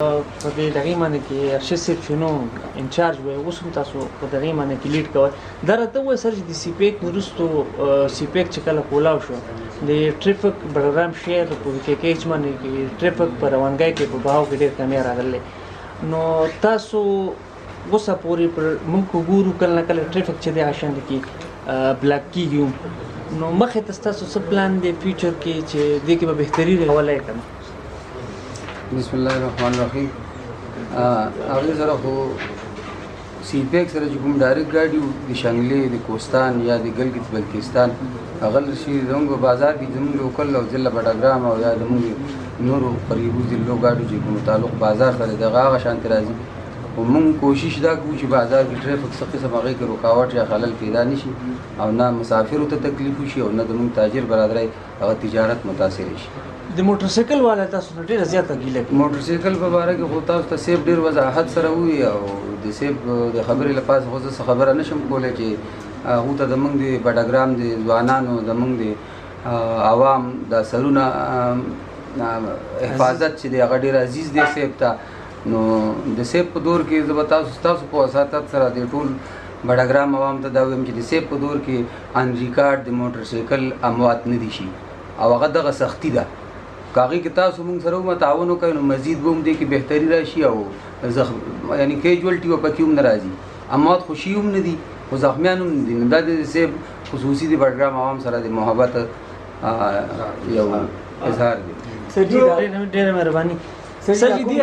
په دې دغې باندې کې ارشد صاحب چې نو انچارج وی اوس هم تاسو په دغې باندې کې لیډ کوئ دا راته ووایه سر چې د سی پیک نه وروستو سی پیک چې کله کولاو شو د ټریفک پروګرام شیر په کیچ باندې کې ټریفک په روانګۍ کې په بهاو کې ډېر کمی راغلی نو تاسو اوسه پورې پر موږ ګورو کله نه کله ټریفک چې دی هغه شانې کې بلاک کېږي نو مخې ته ستاسو څه پلان دی فیوچر کې چې دې کې به بهتري راولی که نه بسم الله الرحمن الرحیم هغې سره خو سی پیک سره چې کوم ډایرکټ ګاډي د شانګلې د کوستان یا د ګلګت بلتستان هغه شي زموږ بازار کې زموږ لوکل او ضلع بټګرام او یا زموږ نورو قریبو ضلعو ګاډو چې کوم تعلق بازار سره دغه هغه شانتې راځي او موږ کوشش دا کوو چې بازار کې ټریفک څه قسم هغې کې رکاوټ یا خلل پیدا نه شي او نه مسافرو ته تکلیف وشي او نه زموږ تاجر برادرۍ هغه تجارت متاثر شي د موټر سایکل والا تاسو نه ډېره زیاته ګیله کوي موټر سایکل په باره کې خو تاسو ته سیب ډېر وضاحت سره ووایي او د سیب د خبرې لپاره خو زه څه خبره نشم کولی چې هغو ته زموږ د بټګرام د ځوانانو زموږ د عوام د سرونه حفاظت چې دی هغه ډېر عزیز دی سیب ته نو د سیب په دور کې زه به تاسو په وساطت سره د ټول بټګرام عوام ته دا وایم چې د سیب په دور کې ان ریکارډ د موټر سایکل اموات نه دي شي او هغه دغه سختي ده کاغی کې تاسو موږ سره تعاون وکړو نو مزید به هم دې کې بهتري راشي او یعنی کیجوالټي به پکې هم نه راځي اموات خوشي هم نه دي خو زخمیان هم نه دي دا د سیب خصوصي د بټګرام عوام سره د محبت یو اظهار دی سر جی ډېره مهرباني سر جی دی